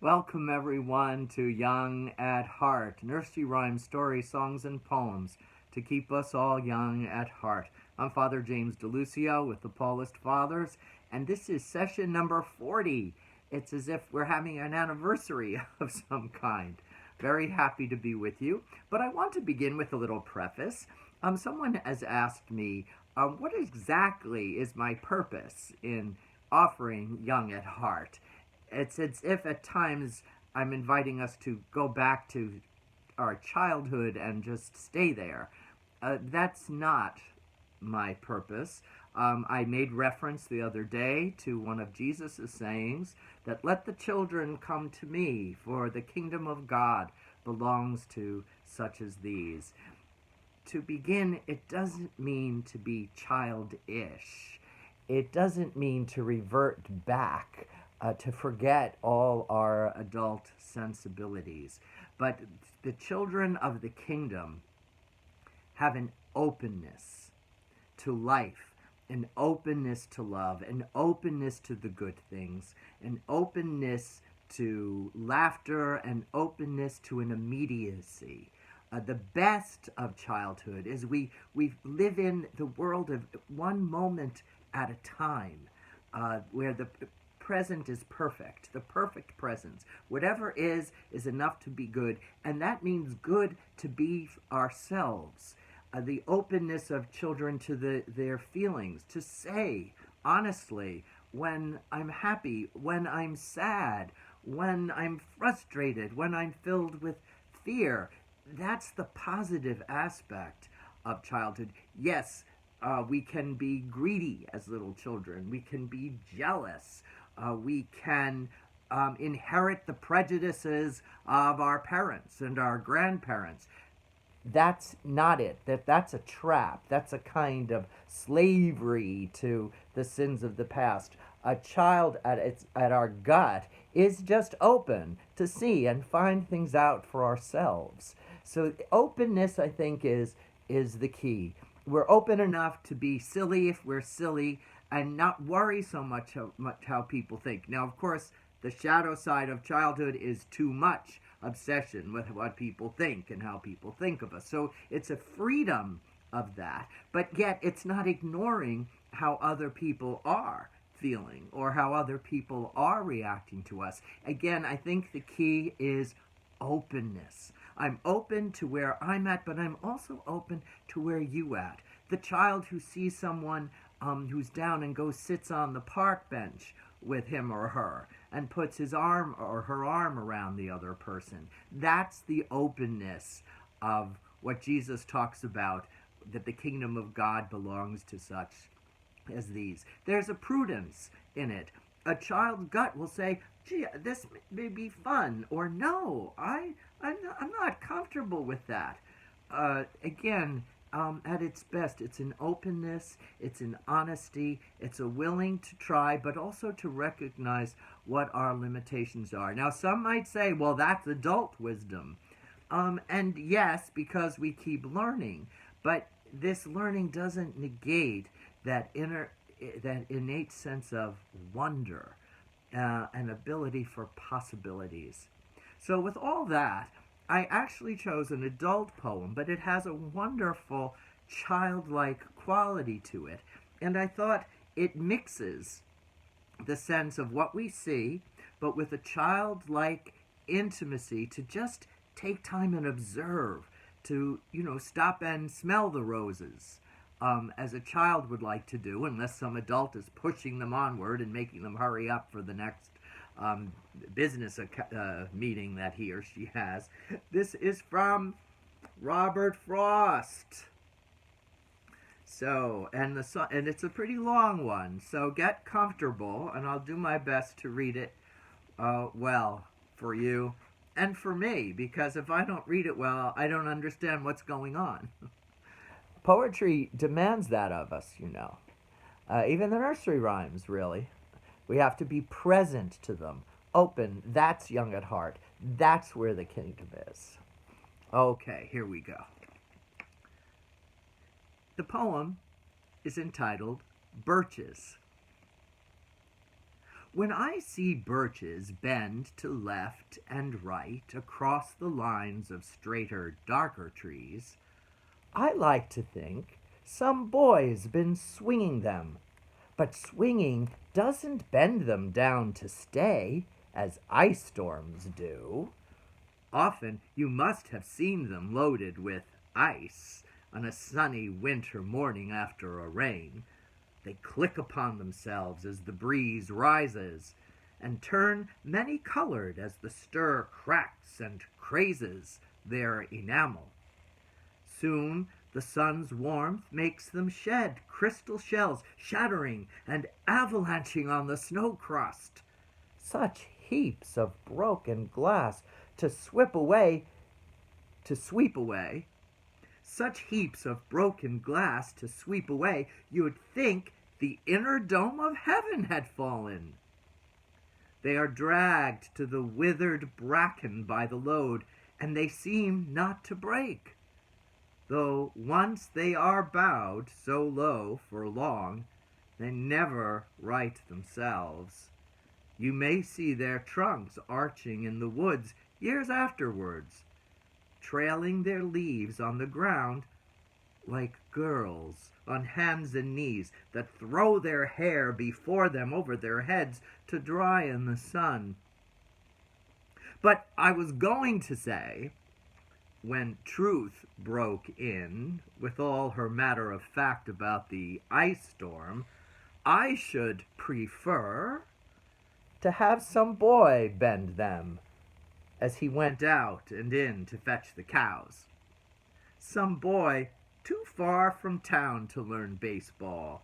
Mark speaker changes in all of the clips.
Speaker 1: Welcome, everyone, to Young at Heart, nursery rhymes, stories, songs, and poems to keep us all young at heart. I'm Father James DeLucio with the Paulist Fathers, and this is session number 40. It's as if we're having an anniversary of some kind. Very happy to be with you, but I want to begin with a little preface. Someone has asked me, what exactly is my purpose in offering Young at Heart? It's as if at times I'm inviting us to go back to our childhood and just stay there. That's not my purpose. I made reference the other day to one of Jesus' sayings that let the children come to me, for the kingdom of God belongs to such as these. To begin, it doesn't mean to be childish. It doesn't mean to revert back, to forget all our adult sensibilities. But the children of the kingdom have an openness to life, an openness to love, an openness to the good things, an openness to laughter, an openness to an immediacy. The best of childhood is we live in the world of one moment at a time, where the present is perfect, the perfect presence. Whatever is enough to be good, and that means good to be ourselves. The openness of children to their feelings, to say honestly when I'm happy, when I'm sad, when I'm frustrated, when I'm filled with fear. That's the positive aspect of childhood. Yes, we can be greedy as little children. We can be jealous. We can inherit the prejudices of our parents and our grandparents. That's not it. That's a trap. That's a kind of slavery to the sins of the past. A child at our gut is just open to see and find things out for ourselves. So openness, I think, is the key. We're open enough to be silly if we're silly, and not worry so much how people think. Now, of course, the shadow side of childhood is too much obsession with what people think and how people think of us. So it's a freedom of that, but yet it's not ignoring how other people are feeling or how other people are reacting to us. Again, I think the key is openness. I'm open to where I'm at, but I'm also open to where you at. The child who sees someone who's down and goes sits on the park bench with him or her and puts his arm or her arm around the other person. That's the openness of what Jesus talks about, that the kingdom of God belongs to such as these. There's a prudence in it. A child's gut will say, gee, this may be fun, or no, I'm not comfortable with that. Again, at its best, it's an openness, it's an honesty, it's a willing to try, but also to recognize what our limitations are. Now, some might say, well, that's adult wisdom. And yes, because we keep learning, but this learning doesn't negate that innate sense of wonder, and ability for possibilities. So, with all that, I actually chose an adult poem, but it has a wonderful childlike quality to it. And I thought it mixes the sense of what we see, but with a childlike intimacy to just take time and observe, to, stop and smell the roses. As a child would like to do, unless some adult is pushing them onward and making them hurry up for the next business meeting that he or she has. This is from Robert Frost. So, and it's a pretty long one. So get comfortable, and I'll do my best to read it well for you and for me, because if I don't read it well, I don't understand what's going on. Poetry demands that of us, even the nursery rhymes, really. We have to be present to them, open. That's young at heart. That's where the kingdom is. Okay, here we go. The poem is entitled Birches. When I see birches bend to left and right across the lines of straighter, darker trees, I like to think some boy's been swinging them. But swinging doesn't bend them down to stay, as ice storms do. Often you must have seen them loaded with ice on a sunny winter morning after a rain. They click upon themselves as the breeze rises, and turn many-colored as the stir cracks and crazes their enamel. Soon the sun's warmth makes them shed crystal shells, shattering and avalanching on the snow crust. Such heaps of broken glass to sweep away, such heaps of broken glass to sweep away, you'd think the inner dome of heaven had fallen. They are dragged to the withered bracken by the load, and they seem not to break. Though once they are bowed so low for long, they never right themselves. You may see their trunks arching in the woods years afterwards, trailing their leaves on the ground like girls on hands and knees that throw their hair before them over their heads to dry in the sun. But I was going to say, when Truth broke in with all her matter of fact about the ice storm, I should prefer to have some boy bend them as he went out and in to fetch the cows. Some boy too far from town to learn baseball,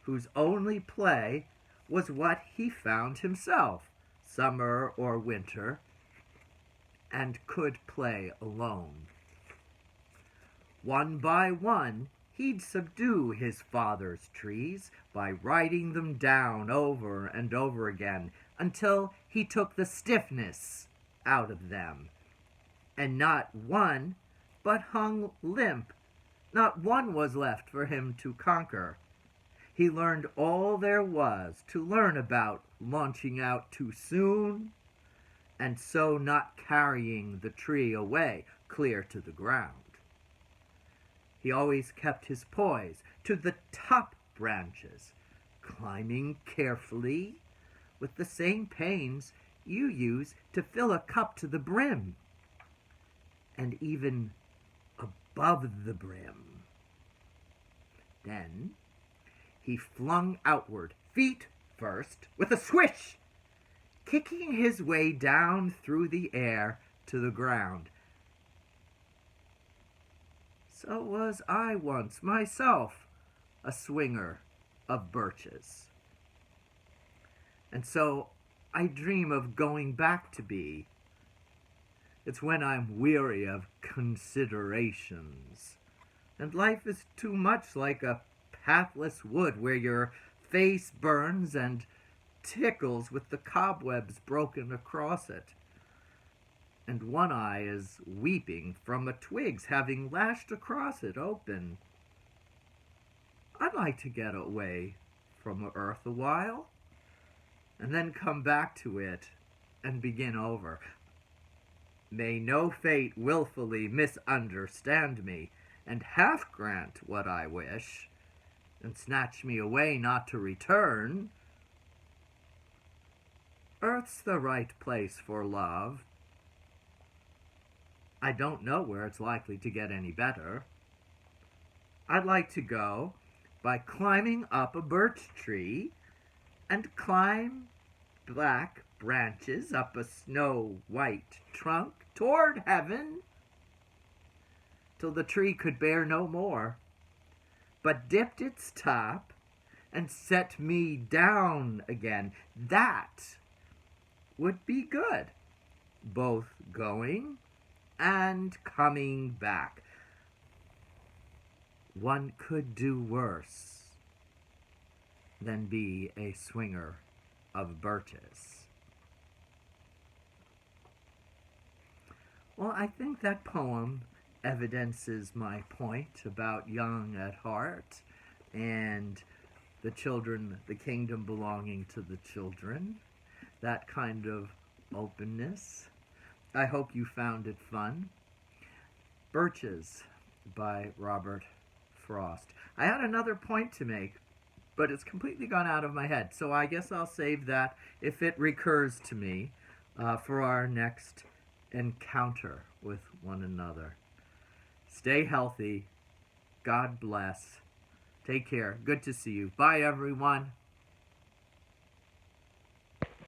Speaker 1: whose only play was what he found himself, summer or winter, and could play alone. One by one, he'd subdue his father's trees by writing them down over and over again until he took the stiffness out of them. And not one but hung limp. Not one was left for him to conquer. He learned all there was to learn about launching out too soon, and so not carrying the tree away clear to the ground. He always kept his poise to the top branches, climbing carefully with the same pains you use to fill a cup to the brim, and even above the brim. Then he flung outward, feet first, with a swish, kicking his way down through the air to the ground. So was I once myself a swinger of birches. And so I dream of going back to be. It's when I'm weary of considerations, and life is too much like a pathless wood where your face burns and tickles with the cobwebs broken across it, and one eye is weeping from a twig's having lashed across it open. I'd like to get away from the earth a while, and then come back to it and begin over. May no fate willfully misunderstand me, and half grant what I wish, and snatch me away not to return. Earth's the right place for love. I don't know where it's likely to get any better. I'd like to go by climbing up a birch tree and climb black branches up a snow-white trunk toward heaven till the tree could bear no more, but dipped its top and set me down again. That would be good, both going and coming back. One could do worse than be a swinger of birches. Well, I think that poem evidences my point about young at heart and the children, the kingdom belonging to the children. that kind of openness. I hope you found it fun. Birches by Robert Frost. I had another point to make, but it's completely gone out of my head, so I guess I'll save that if it recurs to me for our next encounter with one another. Stay healthy. God bless. Take care. Good to see you. Bye, everyone.